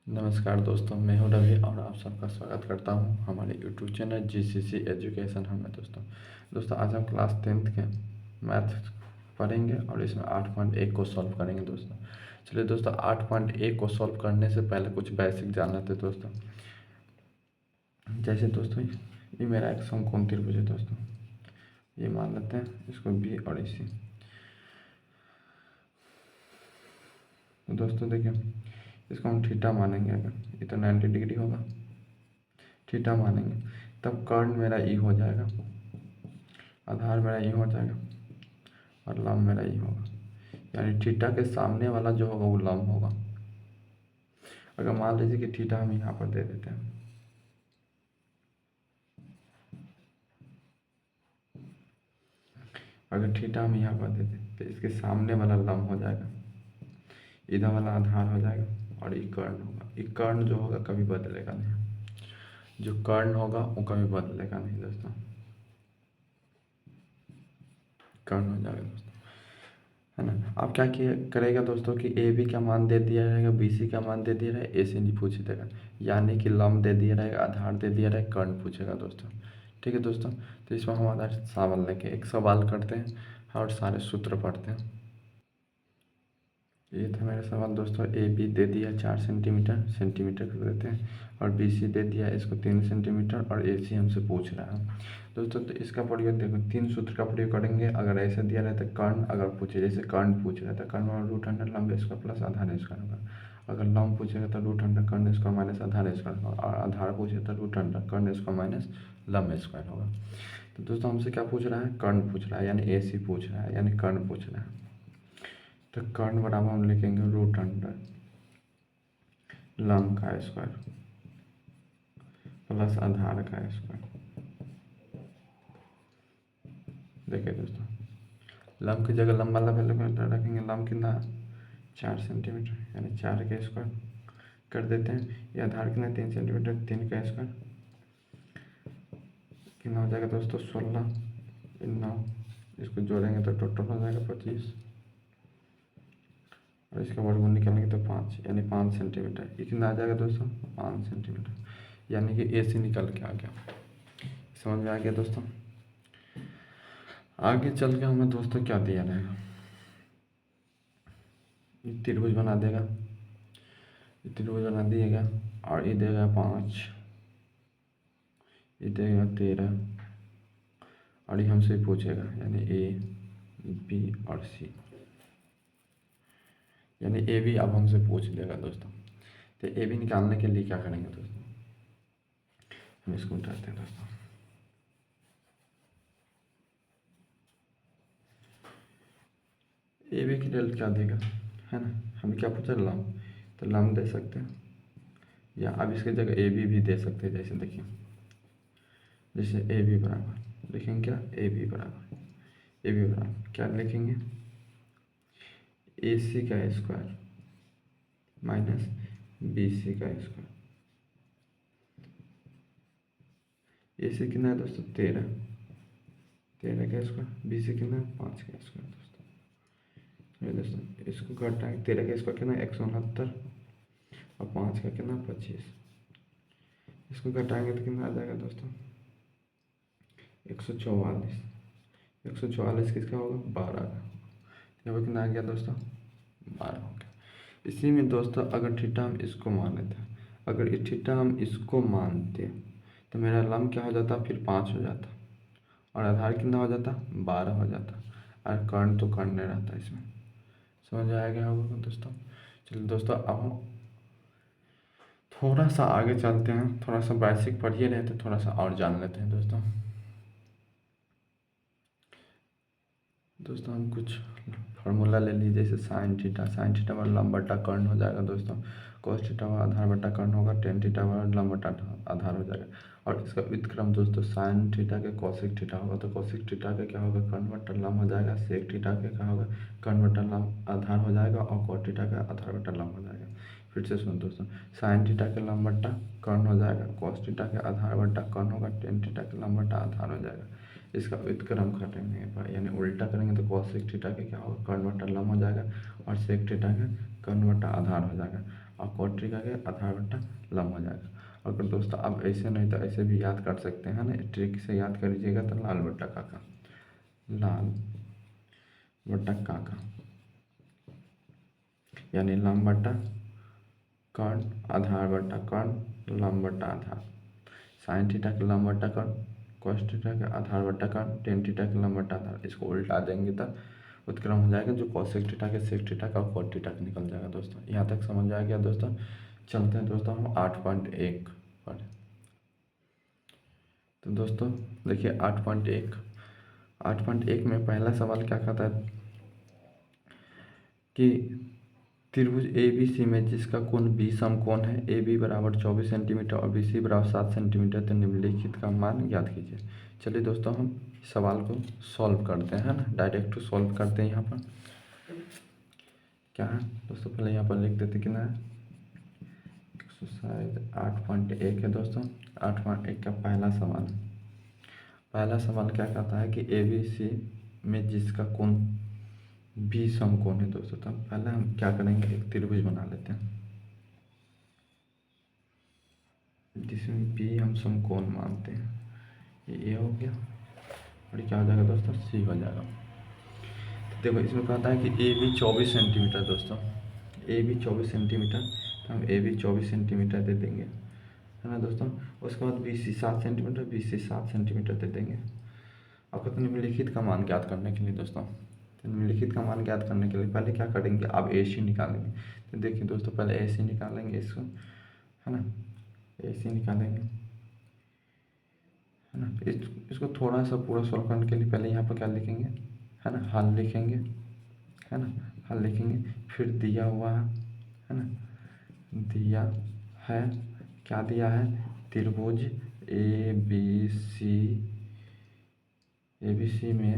नमस्कार दोस्तों, मैं हूं रवि और आप सबका स्वागत करता हूं हमारे यूट्यूब चैनल जीसीसी एजुकेशन में। दोस्तों आज हम क्लास 10th के मैथ पढ़ेंगे और इसमें 8.1 को सॉल्व करेंगे। दोस्तों चलिए दोस्तों, 8.1 को सॉल्व करने से पहले कुछ बेसिक जान लेते हैं। दोस्तों जैसे दोस्तों ये मेरा एक समकोण त्रिभुज है। दोस्तों ये मान लेते हैं इसको बी और इसी। तो दोस्तों देखिए, इसको हम थीटा मानेंगे। अगर ये तो 90 डिग्री होगा, थीटा मानेंगे, तब कर्ण मेरा ई हो जाएगा, आधार मेरा ई हो जाएगा और लंब मेरा ई होगा। यानी थीटा के सामने वाला जो होगा वो लंब होगा। अगर मान लीजिए कि थीटा हम यहाँ पर दे देते हैं, अगर थीटा हम यहाँ पर दे दें तो इसके सामने वाला लंब हो जाएगा, इधर वाला आधार हो जाएगा और ये कर्ण होगा। ये कर्ण जो होगा कभी बदलेगा नहीं, जो कर्ण होगा वो कभी बदलेगा नहीं। दोस्तों कर्ण हो जाएगा दोस्तों, है ना। अब क्या किया करेगा दोस्तों कि ए बी का मान दे दिया रहेगा, बी सी का मान दे दिया रहेगा, ए से नहीं पूछ देगा। यानी कि लंब दे दिया रहेगा, आधार दे दिया रहेगा, कर्ण पूछेगा दोस्तों। ठीक है दोस्तों, तो इसमें हम आधार सवाल लेके एक सवाल करते हैं और सारे सूत्र पढ़ते हैं। ये था मेरा सवाल दोस्तों। ए बी दे दिया 4 सेंटीमीटर कर देते हैं, और बी सी दे दिया इसको 3 सेंटीमीटर, और ए सी हमसे पूछ रहा है दोस्तों। तो इसका प्रयोग देखो, 3 सूत्र का प्रयोग करेंगे। अगर ऐसे दिया रहता कर्ण, अगर पूछे जैसे कर्ण पूछ रहा था, कर्ण और रूट अंडर लंब इसका प्लस आधार स्क्वायर होगा। अगर लंब पूछेगा तो रूट अंडर कर्ण स्क्वायर माइनस आधार स्क्वायर होगा, और आधार पूछे तो रूट अंडर कर्ण स्क्वायर माइनस लंब स्क्वायर होगा। तो दोस्तों हमसे क्या पूछ रहा है? कर्ण पूछ रहा है, यानी ए सी पूछ रहा है, यानी कर्ण पूछ रहा है। तो कर्ण बराबर हम लिखेंगे रूट अंडर लंब का स्क्वायर प्लस आधार का स्क्वायर। देखिए दोस्तों, लंब की जगह लंबा लंबा रखेंगे। लंब कितना? 4 सेंटीमीटर, यानी 4 का स्क्वायर कर देते हैं। ये आधार कितना? 3 सेंटीमीटर, 3 का स्क्वायर कितना हो जाएगा दोस्तों? 16 9। इसको जोड़ेंगे तो टोटल हो जाएगा 25, और इसका वर्गमूल निकालेंगे तो 5, यानी 5 सेंटीमीटर। ये कितना आ जाएगा दोस्तों? 5 सेंटीमीटर, यानी कि ए सी निकल के आ गया। समझ में आ गया दोस्तों। आगे चल के हमें दोस्तों क्या दिया रहेगा? त्रिभुज बना देगा, त्रिभुज बना दिएगा, और ये देगा 5, ये देगा 13, और ये हमसे पूछेगा यानी ए बी और सी, यानी ए बी अब हमसे पूछ लेगा दोस्तों। तो ए बी निकालने के लिए क्या करेंगे दोस्तों? हम इसको उठाते हैं दोस्तों। ए बी की रिजल्ट क्या देगा, है ना। हमें क्या पूछा? लंब, तो लंब दे सकते हैं, या अब इसकी जगह ए बी भी दे सकते हैं। जैसे देखिए, जैसे ए बी बराबर लिखेंगे क्या? ए बी बराबर क्या लिखेंगे? ए सी का स्क्वायर माइनस बी सी का स्क्वायर। ए सी कितना है दोस्तों? 13 का स्क्वायर, बी सी कितना है? 5 का स्क्वायर दोस्तों। ये दोस्तों इसको घटाएंगे, 13 का स्क्वायर कितना? 169, और 5 का कितना? 25। इसको घटाएंगे तो कितना आ जाएगा दोस्तों? 144। 144 किसका होगा? 12 का। यहाँ पर कितना आ गया दोस्तों? 12 हो गया। इसी में दोस्तों अगर थीटा हम इसको मान लेते हैं, अगर ये थीटा हम इसको मानते तो मेरा लंब क्या हो जाता? फिर 5 हो जाता, और आधार कितना हो जाता? 12 हो जाता, और कर्ण तो कर्ण नहीं रहता इसमें। समझ आएगा होगा दोस्तों। चलिए दोस्तों, अब हम थोड़ा सा आगे चलते हैं। थोड़ा सा बेसिक पढ़िए रहे थे, थोड़ा सा और जान लेते हैं दोस्तों। दोस्तों हम कुछ फार्मूला ले लीजिए, जैसे साइन थीटा बराबर लंब बटा कर्ण हो जाएगा दोस्तों। कोस थीटा बराबर आधार बटा कर्ण होगा। टेन थीटा बराबर लंब बटा आधार हो जाएगा। और इसका व्युत्क्रम दोस्तों साइन थीटा के कोसिक थीटा होगा, तो कोसिक थीटा का क्या होगा? कर्ण बटा लंब हो जाएगा। सेक थीटा का क्या होगा? कर्ण बटा लंब आधार हो जाएगा, और कॉट थीटा का आधार बटा लंब हो जाएगा। फिर से सुनो दोस्तों, साइन थीटा के लंब बटा कर्ण हो जाएगा, कॉस थीटा के आधार बटा कर्ण होगा, टेन थीटा के लंब बटा आधार हो जाएगा। इसका व्युत्क्रम करेंगे यानी उल्टा करेंगे तो cos sec थीटा का क्या होगा, कर्ण बटा लंब हो जाएगा, और sec थीटा का कर्ण बटा आधार हो जाएगा, और cot थीटा का आधार बटा लंब हो जाएगा। और अगर दोस्तों अब ऐसे नहीं तो ऐसे भी याद कर सकते हैं ना, ट्रिक से याद कर लीजिएगा तो लाल बटा काका, लाल बटा काका यानी लंब बटा कर्ण, आधार बटा कर्ण, लंब बटा आधार, साइन थीटा का लंब बटा कर्ण, cos थीटा का आधार बटा कर्ण, टेन थीटा का लंब बटा आधार। इसको उल्टा देंगे तब उत्क्रम हो जाएगा, जो cos sec थीटा का sec थीटा का और cot थीटा का निकल जाएगा। दोस्तों यहाँ तक समझ आ गया दोस्तों। चलते हैं दोस्तों हम 8.1 पर। तो दोस्तों देखिए 8.1 में पहला सवाल क्या कहता है कि त्रिभुज ए बी सी में जिसका कोण बी समकोण है, ए बी बराबर 24 सेंटीमीटर और बी सी बराबर 7 सेंटीमीटर, तो निम्नलिखित का मान ज्ञात कीजिए। चलिए दोस्तों हम सवाल को सॉल्व करते हैं ना, डायरेक्ट सॉल्व करते हैं। यहाँ पर क्या है दोस्तों, पहले यहाँ पर लिख देते कितना है, एक्सरसाइज 8.1 है दोस्तों। 8.1 का पहला सवाल क्या कहता है कि ए बी सी में जिसका कोण बी समकोण है दोस्तों। तो पहले हम क्या करेंगे, एक त्रिभुज बना लेते हैं जिसमें बी हम समकोण मानते हैं। ये हो गया, और क्या हो जाएगा दोस्तों, सी हो जाएगा। तो देखो इसमें कहता है कि ए बी 24 सेंटीमीटर दोस्तों, ए बी 24 सेंटीमीटर, तो हम ए बी 24 सेंटीमीटर दे देंगे, है ना दोस्तों। उसके बाद B C 7 centimetre, B C 7 centimetre दे देंगे। अब कहते हैं निम्नलिखित का मान ज्ञात करने के लिए दोस्तों, निम्नलिखित का मान ज्ञात करने के लिए पहले क्या करेंगे, अब ए सी निकालेंगे। तो देखिए दोस्तों पहले ए सी निकालेंगे इसको, है ना, ए सी निकालेंगे, है ना। इसको थोड़ा सा पूरा सॉल्व करने के लिए पहले यहाँ पर क्या लिखेंगे, है ना, हल लिखेंगे, है ना, हल लिखेंगे। फिर दिया हुआ है ना, दिया है, क्या दिया है, त्रिभुज ए बी सी में,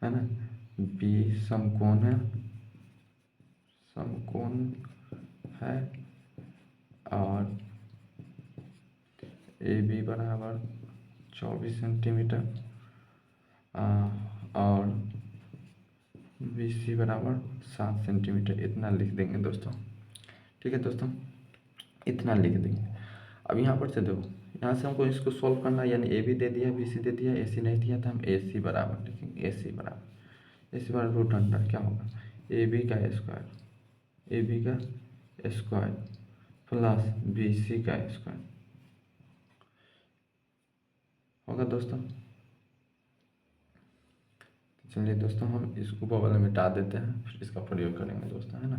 है ना, बी समकोण है और ए बी बराबर 24 सेंटीमीटर और बी सी बराबर 7 सेंटीमीटर, इतना लिख देंगे दोस्तों। ठीक है दोस्तों, इतना लिख देंगे। अब यहाँ पर से देखो, यहाँ से हमको इसको सॉल्व करना है, यानी ए बी दे दिया, बी सी दे दिया, ए सी नहीं दिया, तो हम ए सी बराबर लिखेंगे, ए सी बराबर रूट अंडर क्या होगा, ए बी का स्क्वायर प्लस बी सी का स्क्वायर होगा दोस्तों। चलिए दोस्तों हम इसको बगल में मिटा देते हैं, फिर इसका प्रयोग करेंगे दोस्तों, है ना,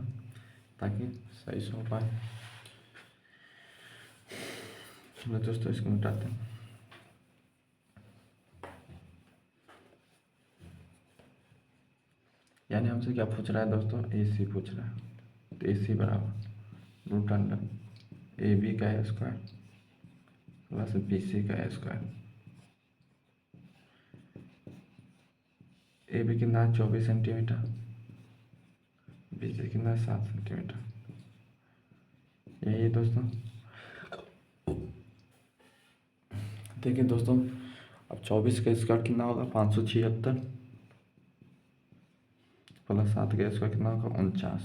ताकि सही से हो पाए। चलो दोस्तों इसको मिटाते हैं। यानी हमसे क्या पूछ रहा है दोस्तों, ए सी पूछ रहा है, तो ए सी बराबर रूट अंडर ए बी का स्क्वायर प्लस बी सी का स्क्वायर। ए बी कितना है 24 सेंटीमीटर, बी सी कितना है 7 सेंटीमीटर, यही है दोस्तों। देखिए दोस्तों अब 24 का स्क्वायर कितना होगा 576 प्लस 7 का स्क्वायर कितना होगा 49।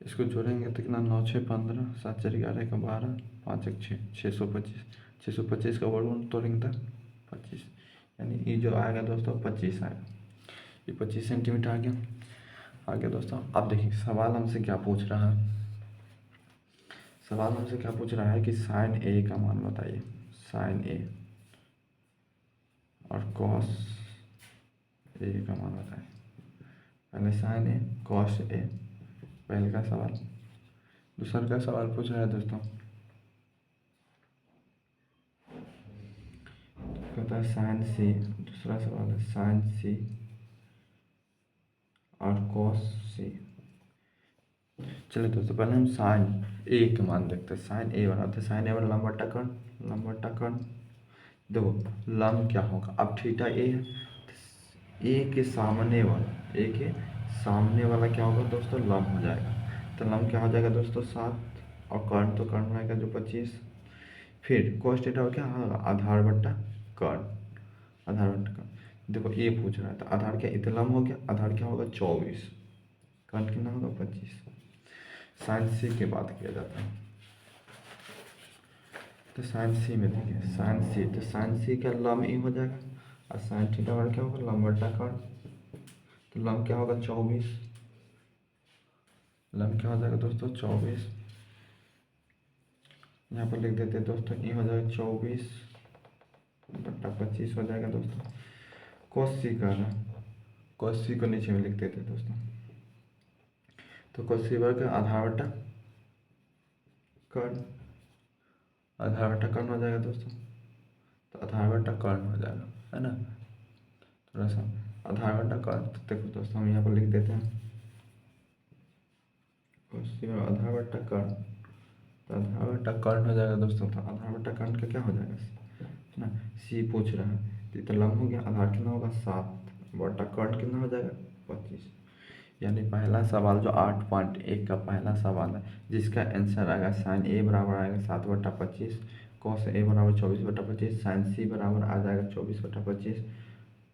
इसको जोड़ेंगे तो कितना 9 6 15 7 4 11 का 12 5 1 6 625 का वर्गमूल तोड़ेंगे तो 25, यानी ये जो आएगा दोस्तों 25 आएगा, ये 25 सेंटीमीटर आ गया दोस्तों। अब देखिए सवाल हमसे क्या पूछ रहा है, कि साइन ए का मान बताइए, साइन ए और कॉस ए का मान बताइए। पहले साइन ए कॉस ए, पहले का सवाल। दूसरा का सवाल पूछ रहा है दोस्तों, कहता है साइन सी, दूसरा सवाल है साइन सी और कॉस सी। चलिए दोस्तों पहले हम साइन ए के मान देखते हैं। साइन ए बनाते हैं, साइन ए लंब बटा कर्ण। देखो लंब क्या होगा, अब थीटा ए है, ए के सामने वाला क्या होगा दोस्तों, लंब हो जाएगा। तो लंब क्या हो जाएगा दोस्तों 7, और कर्ण तो कर्ण रहेगा जो 25, फिर कॉस थीटा हो क्या होगा, आधार बट्टा कर्ण, आधार बट्टा कर्ण। देखो ये पूछ रहा था आधार क्या इतना लंब हो गया, आधार क्या होगा 24, कर्ण कितना होगा 25। साइन सी की बात किया जाता है, तो साइन सी में देखिए साइन सी, तो साइन सी का लंब ई हो जाएगा और साइन थीटा वाला क्या होगा लंब बट्टा कर्ण, तो लंब क्या होगा 24, लंब क्या हो जाएगा दोस्तों 24। यहाँ पर लिख देते हैं दोस्तों ई हो जाएगा 24 बट्टा 25 हो जाएगा दोस्तों। cos सी का है, cos सी को नीचे में लिख देते हैं दोस्तों, तो cos सी वर्ग का आधार बट्टा कर्ण, आधार बट्टा कर्ण हो जाएगा दोस्तों, तो आधार बट्टा कर्ण हो जाएगा, है ना। थोड़ा सा आधार बट्टा कर्ण, तो देखो दोस्तों हम यहाँ पर लिख देते हैं cos सी और आधार बट्टा कर्ण, तो आधार बट्टा कर्ण हो जाएगा दोस्तों, तो आधार बट्टा कर्ण का क्या हो जाएगा, है ना। सी पूछ रहा है तो इतना लंब हो गया, आधार कितना होगा 7 बट्टा कर्ण कितना हो जाएगा 25। यानी पहला सवाल जो 8.1 का पहला सवाल है जिसका आंसर आएगा साइन ए बराबर आएगा 7/25, कॉस ए बराबर 24/25, साइन सी बराबर आ जाएगा 24/25,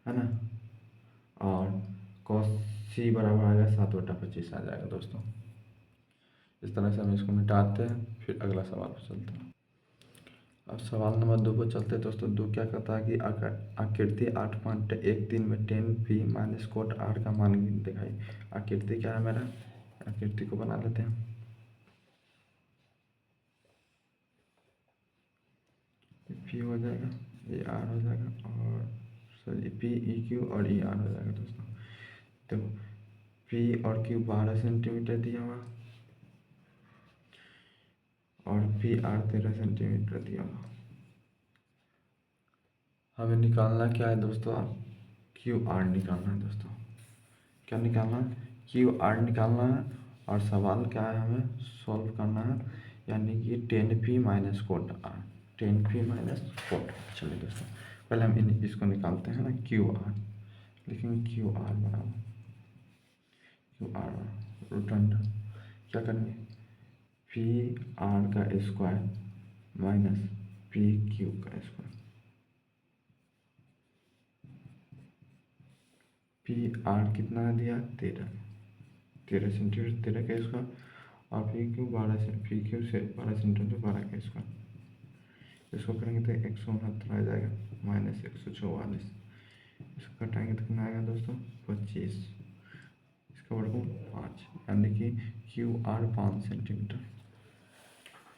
है ना, और कॉस सी बराबर आएगा 7/25 आ जाएगा दोस्तों। इस तरह से हम इसको मिटाते हैं, फिर अगला सवाल पर चलते हैं। अब सवाल नंबर 2 पर चलते हैं दोस्तों। 2 क्या कहता है कि आकृति 8.13 में tan p minus coat r का मान दिखाई। आकृति क्या है मेरा, आकृति को बना लेते हैं। p हो जाएगा, ये r हो जाएगा, और सॉरी p e q और e r हो जाएगा दोस्तों। देखो p और q 12 सेंटीमीटर दिया हुआ और p r 13 सेंटीमीटर दिया हुआ। हमें निकालना क्या है दोस्तों, क्यू आर निकालना है दोस्तों। क्या निकालना है, क्यू आर निकालना है, और सवाल क्या है हमें सॉल्व करना है, यानी कि tan p minus cot r, tan p minus cot. चलिए दोस्तों पहले हम इसको निकालते हैं ना, क्यू आर लिखेंगे, क्यू आर बराबर रूट अंडर क्या करेंगे पी आर का स्क्वायर माइनस पी क्यू का स्क्वायर, पी आर कितना दिया 13 सेंटीमीटर 13 का स्क्वायर, और पी क्यू 12 से पी क्यू से 12 सेंटीमीटर 12 का स्क्वायर। इसको करेंगे तो 169 आ जाएगा माइनस 144, इसको घटाएंगे तो कितना आएगा दोस्तों 25, इसका वर्गमूल 5, यानी कि Q R 5 centimetre,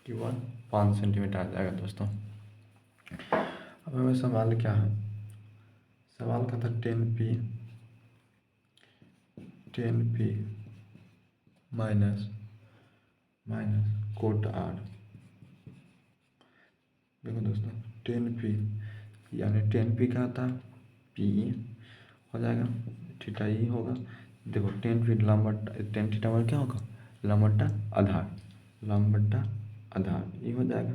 Q R 5 centimetre आ जाएगा दोस्तों। अब हमें सवाल क्या है, सवाल का था tan p minus cot r. देखो दोस्तों tan p यानी tan p क्या था पी हो जाएगा, थीटा ई होगा। देखो tan p tan थीटा वर्ग क्या होगा लंब बट्टा आधार, लंब बट्टा आधार ये हो जाएगा,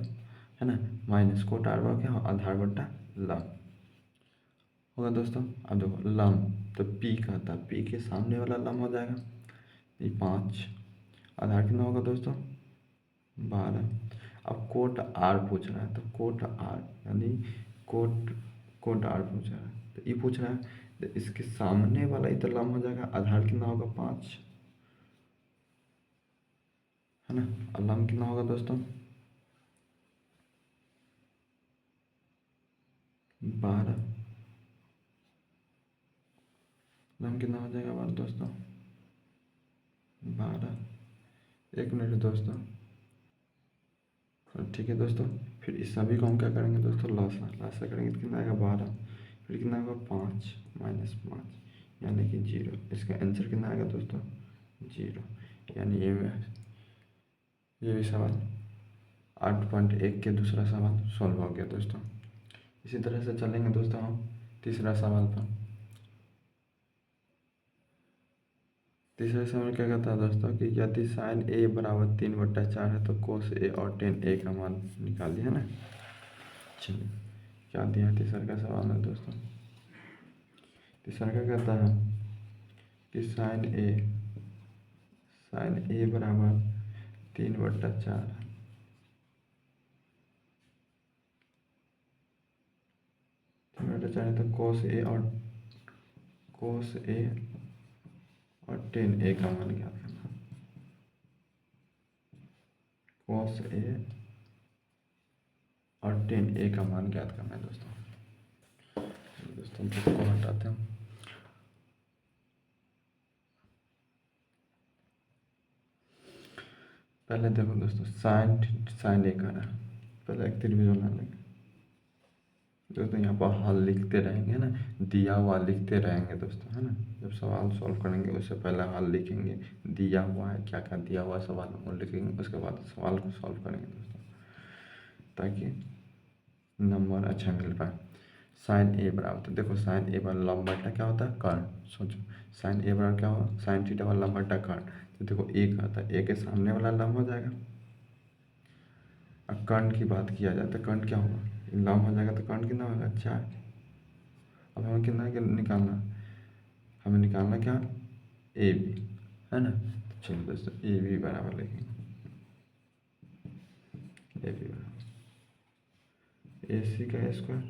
है ना, माइनस कोट आर वर्ग क्या हो आधार बट्टा लंब होगा दोस्तों। अब देखो लंब तो p का था, p के सामने वाला लंब हो जाएगा ये 5, आधार कितना होगा दोस्तों 12। अब कोट आर पूछ रहा है, तो कोट आर यानी कोट आर पूछ रहा है, तो ये पूछ रहा है, तो इसके सामने वाला इतना लंब हो जाएगा, आधार कितना होगा 5, है ना, और लंब कितना होगा दोस्तों 12, लंब कितना हो जाएगा 12 दोस्तों 12। एक मिनट दोस्तों, ठीक है दोस्तों, फिर इस सभी को हम क्या करेंगे दोस्तों लासा करेंगे तो कितना आएगा 12, फिर कितना होगा 5 माइनस 5 यानी कि 0। इसका आंसर कितना आएगा दोस्तों 0, यानी ये भी सवाल 8.1 के दूसरा सवाल सॉल्व हो गया दोस्तों। इसी तरह से चलेंगे दोस्तों हम तीसरा सवाल पर। तीसरे सवाल क्या कहता है दोस्तों कि यदि साइन ए बराबर 3/4 है तो कोस ए और tan ए का मान निकालिए, है ना। चलिए क्या दिया है तीसरा का सवाल है दोस्तों, तीसरा क्या कहता है कि साइन ए बराबर 3/4 चाह रहे थे cos A और tan A का मान ज्ञात करना। cos A और tan A का मान ज्ञात करना है दोस्तों। को हटाते हैं। पहले देखो दोस्तों साइन A कर रहा है, पहले एक त्रिभुज बना लेंगे दोस्तों। यहाँ पर हल लिखते रहेंगे ना, दिया हुआ लिखते रहेंगे दोस्तों, है ना। जब सवाल सॉल्व करेंगे उससे पहले हल लिखेंगे, दिया हुआ है क्या क्या दिया हुआ सवाल वो लिखेंगे, उसके बाद सवाल को सॉल्व करेंगे दोस्तों, ताकि नंबर अच्छा मिल पाए। साइन ए बराबर, तो देखो साइन ए बराबर लंब बटा क्या होता है कर्ण। सोचो साइन ए बराबर क्या होगा, साइन थीटा वाला लंब बटा कर्ण। तो देखो ए का आता है, ए के सामने वाला लंब हो जाएगा। अब कर्ण की बात किया जाए तो कर्ण क्या होगा, लंब हो जाएगा तो कर्ण कितना होगा 4। अब हमें कितना निकालना, हमें निकालना क्या ए बी, है ना। तो चलिए दोस्तों ए बी बराबर लिखेंगे, ए बी बराबर ए सी का स्क्वायर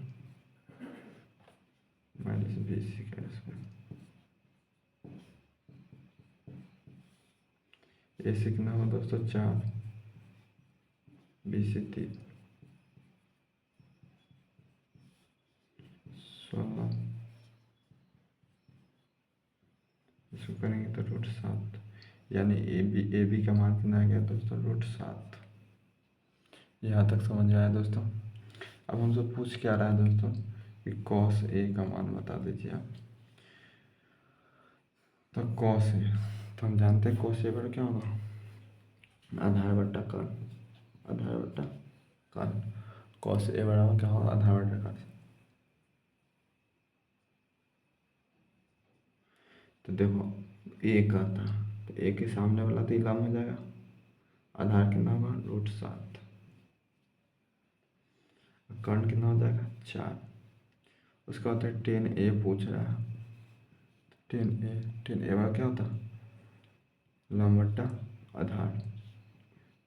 माइनस बी सी का स्क्वायर। ए सी कितना होगा दोस्तों 4, बी सी 3, 16, इसको करेंगे तो √7, यानी ए बी का मान कितना आ गया दोस्तों √7। यहाँ तक समझ में आया दोस्तों। अब हमसे पूछ क्या रहा है दोस्तों कि cos A का मान बता दीजिए आप। तो cos A, तो हम जानते हैं cos A पर क्या होगा, आधार बट्टा कर्ण, आधार बट्टा कर्ण। cos A बराबर क्या होगा, आधार बट्टा कर्ण। तो देखो A का था, तो A के सामने वाला तो लंब हो जाएगा, आधार कितना होगा √7, कर्ण कितना हो जाएगा 4। उसका होता है tan A पूछ रहा है, tan A बराबर क्या होता है लंब बट्टा आधार।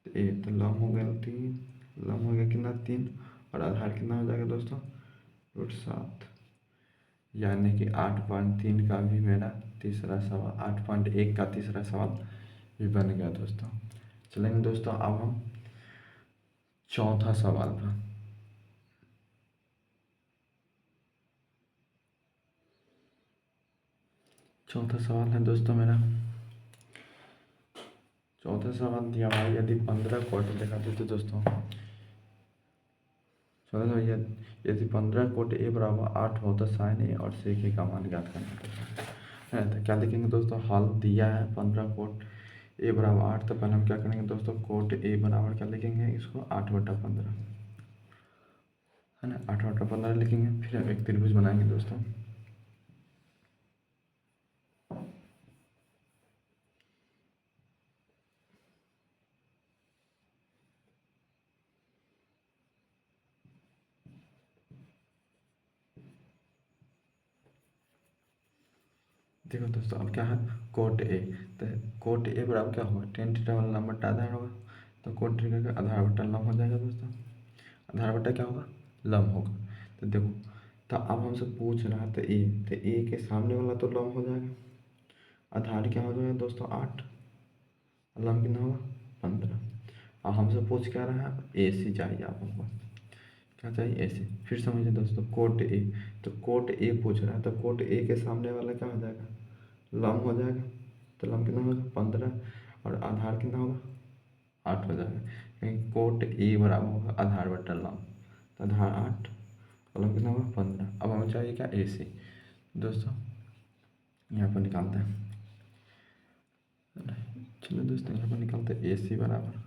तो ए तो लंब हो गया 3, लंब हो गया कितना 3, और आधार कितना हो जाएगा दोस्तों √7, यानी कि 8.3 का भी मेरा तीसरा सवाल, 8.1 का तीसरा सवाल भी बन गया दोस्तों। चलेंगे दोस्तों अब हम चौथा सवाल पर। चौथा सवाल है दोस्तों मेरा, चौथा सवाल दिया हुआ है यदि 15 क्वार्टर दिखा देते दोस्तों। चलो तो यदि 15 कोट ए बराबर 8 हो तो साइन ए और सेक ए का मान ज्ञात करना है। तो क्या लिखेंगे दोस्तों, हल दिया है 15 कोट ए बराबर 8, तो पहले हम क्या करेंगे दोस्तों, कोट ए बराबर क्या लिखेंगे इसको 8/15, है ना। 8/15 लिखेंगे, फिर हम एक त्रिभुज बनाएंगे दोस्तों। देखो दोस्तों अब क्या है कोट ए, तो कोट ए बराबर क्या होगा tan थीटा वाला लंब बट्टा आधार होगा। तो कोट थीटा का आधार बट्टा लंब हो जाएगा दोस्तों, आधार बट्टा क्या होगा लंब होगा। तो देखो, तो अब हमसे पूछ रहा था ए, तो ए के सामने वाला तो लंब हो जाएगा, आधार क्या हो जाएगा दोस्तों 8, लंब कितना होगा 15। अब हमसे पूछ क्या रहा है ए सी चाहिए आप हमको, क्या चाहिए ए सी। फिर समझिए दोस्तों कोट ए, तो कोट ए पूछ रहा है, तो कोट ए के सामने वाला क्या हो जाएगा लंब हो जाएगा। तो लंब कितना होगा 15, और आधार कितना होगा 8 हो जाएगा, क्योंकि कोट ए बराबर होगा आधार बट्टा लंब। तो आधार 8, लंब कितना होगा 15। अब हमें चाहिए क्या ए सी दोस्तों, यहाँ पर निकालते हैं। चलो दोस्तों यहाँ पर निकालते हैं ए सी बराबर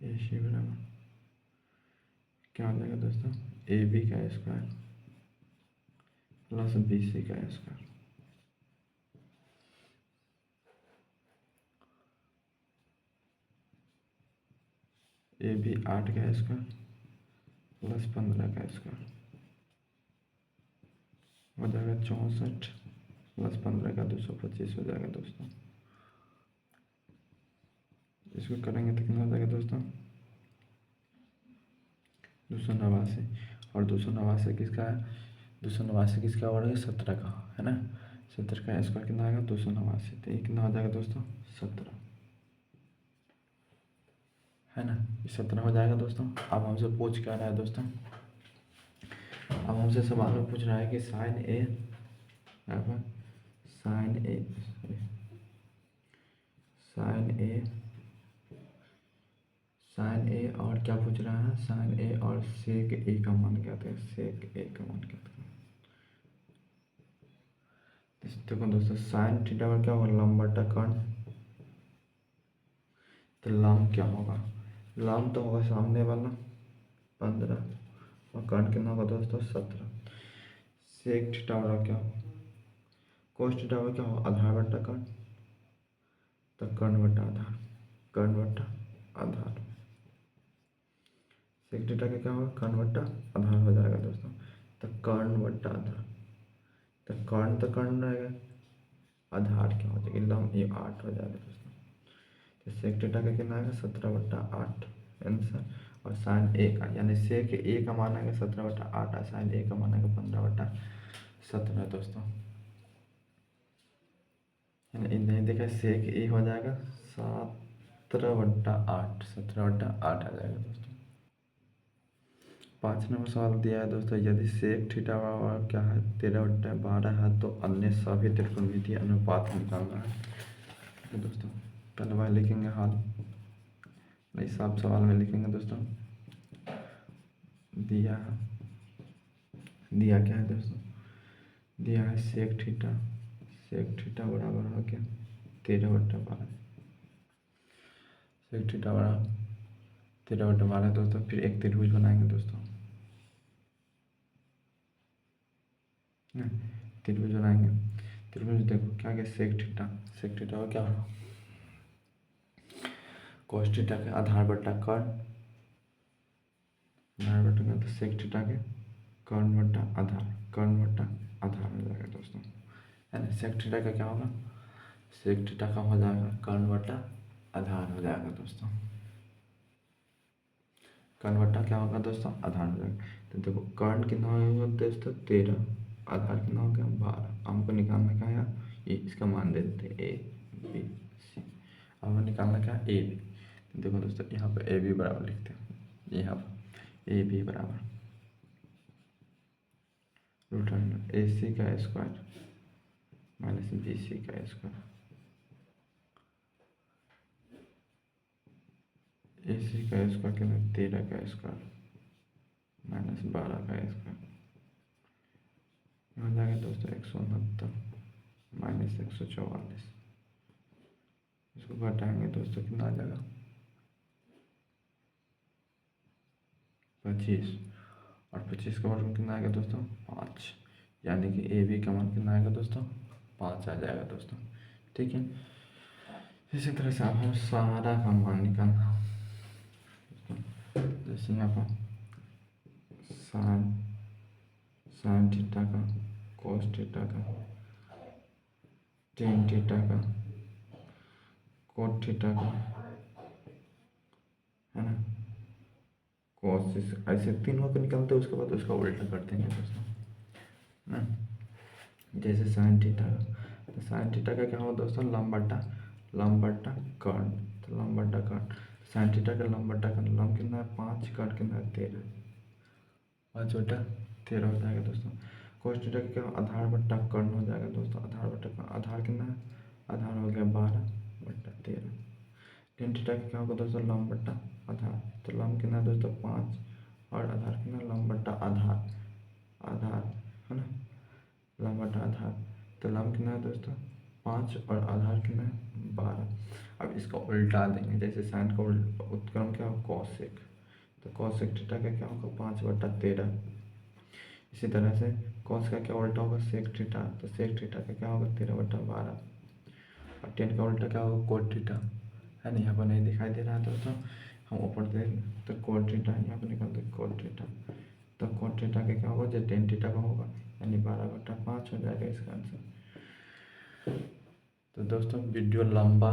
ए सी बराबर क्या हो जाएगा दोस्तों, ए बी का स्क्वायर प्लस बी सी का स्क्वायर। ए बी 8 का स्क्वायर प्लस 15 का स्क्वायर हो जाएगा 64, प्लस 15 का 225 हो जाएगा दोस्तों। इसको करेंगे तो कितना हो जाएगा दोस्तों 289। और 289 किसका है, 289 किसका वर्ग है 17 का, है ना। 17 का स्क्वायर कितना आएगा 289, तो ये कितना हो जाएगा दोस्तों 17, है ना। ये 17 हो जाएगा दोस्तों। अब हमसे पूछ क्या रहा है दोस्तों, अब हमसे सवाल में पूछ रहा है कि साइन ए, यहाँ पर साइन ए, साइन ए, साइन ए और क्या पूछ रहा है, साइन ए और सेक ए का मान क्या है, सेक ए का मान क्या है। देखो दोस्तों साइन थीटा का क्या होगा लंब बटा कर्ण, तो लंब क्या होगा, लंब तो होगा सामने वाला 15 और कर्ण कितना होगा दोस्तों 17। सेक थीटा वाला क्या होगा, कोस थीटा वाला क्या होगा आधार बटा कर्ण, तो कर्ण बटा आधार, कर्ण बटा आधार। सेक थीटा का क्या होगा कर्ण बटा आधार हो जाएगा दोस्तों, तो कर्ण बटा आधार, तो कर्ण रहेगा, आधार क्या हो जाएगा लंब, ये 8 हो जाएगा दोस्तों। तो सेक थीटा का कितना आएगा 17/8 आंसर। और साइन ए का यानी सेक ए का मान आएगा 17/8 और साइन ए का मान आएगा 15/17 दोस्तों, है ना। नहीं देखा सेक ए हो जाएगा 17/8, 17/8 आ जाएगा दोस्तों। 5 नंबर सवाल दिया है दोस्तों, यदि सेक थीटा बराबर क्या है 13/12 है तो अन्य सभी त्रिकोणमितीय अनुपात निकालना है। तो दोस्तों पहले बार लिखेंगे हाल, नहीं साफ सवाल में लिखेंगे दोस्तों। दिया है, दिया क्या है दोस्तों, दिया है सेक थीटा, सेक थीटा बराबर हो गया 13/12, सेक थीटा बराबर 13/12 दोस्तों। फिर एक त्रिभुज बनाएंगे दोस्तों, त्रिभुज बनाएंगे। त्रिभुज देखो क्या क्या सेक थीटा, सेक थीटा का क्या होगा कोस थीटा के आधार बटा कर्ण, आधार बटा कर्ण, तो सेक थीटा के कर्ण बटा आधार, कर्ण बटा आधार हो जाएगा दोस्तों, है ना। सेक थीटा का क्या होगा, सेक थीटा का हो जाएगा कर्ण बटा आधार हो जाएगा दोस्तों, कर्ण बटा क्या होगा दोस्तों आधार हो जाएगा। तो देखो कर्ण कितना होगा दोस्तों 13, आधार कितना हो गया 12। हमको निकालना क्या है ये, इसका मान दे देते ए बी सी। अब हमें निकालना क्या ए बी, तो देखो दोस्तों यहाँ पर ए बी बराबर लिखते हैं, यहाँ पर ए बी बराबर रूट अंडर ए सी का स्क्वायर माइनस बी सी का स्क्वायर, ए सी का स्क्वायर कितना 13 का स्क्वायर माइनस 12 का स्क्वायर हो जाएगा दोस्तों 169 माइनस 144। इसको घटाएंगे दोस्तों कितना आ जाएगा 25, और 25 का वर्ग कितना आएगा दोस्तों 5, यानी कि ए बी का मान कितना आएगा दोस्तों 5 आ जाएगा दोस्तों, ठीक है। इसी तरह से अब हम सारा का मान निकालना, जैसे यहाँ पर साइन थीटा का, कोस थीटा का, टेन थीटा का, कोट थीटा का, है ना, कोस, ऐसे तीनों को निकालते हैं, उसके बाद उसका उल्टा कर देंगे दोस्तों ना। जैसे साइन थीटा का, तो साइन थीटा का क्या होगा दोस्तों लंब बटा कर्ण, तो लंब बटा कर्ण, साइन थीटा का लंब बटा कर्ण, लंब कितना है 5, कर्ण कितना है 13, 5/13 हो जाएगा दोस्तों। कोस थीटा का क्या आधार बटा कर्ण हो जाएगा दोस्तों, आधार बटा कर्ण, आधार कितना है आधार हो गया 12/13। टेन थीटा का क्या होगा दोस्तों लंब बटा आधार, तो लंब कितना है दोस्तों 5 और आधार कितना लंब बटा आधार, आधार है ना, लंब बटा आधार, तो लंब कितना है दोस्तों 5 और आधार कितना है 12। अब इसका उल्टा देंगे, जैसे साइन का उत्क्रम क्या होगा कॉसेक, तो कॉसेक थीटा का क्या होगा 5/13। इसी तरह से कॉस का क्या उल्टा होगा सेक थीटा, तो सेक थीटा का क्या होगा 13/12। और टेन का उल्टा क्या होगा कोट थीटा, है ना, यहाँ पर नहीं दिखाई दे रहा है दोस्तों, हम ऊपर देंगे तो कोट थीटा, यहाँ पर निकालते कोट थीटा, तो कोट थीटा का क्या होगा जो टेन थीटा का होगा, यानी 12/5 हो जाएगा इसका आंसर। तो दोस्तों वीडियो लंबा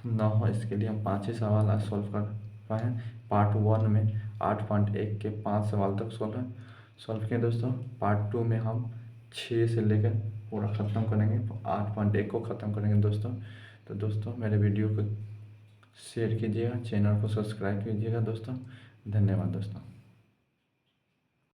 ना हो, इसके लिए हम 5 ही सवाल आज सॉल्व कर पाए। पार्ट 1 में 8.1 के 5 सवाल तक सॉल्व किए दोस्तों। पार्ट 2 में हम 6 से लेकर पूरा ख़त्म करेंगे, 8.1 को ख़त्म करेंगे दोस्तों। तो दोस्तों मेरे वीडियो को शेयर कीजिएगा, चैनल को सब्सक्राइब कीजिएगा दोस्तों। धन्यवाद दोस्तों।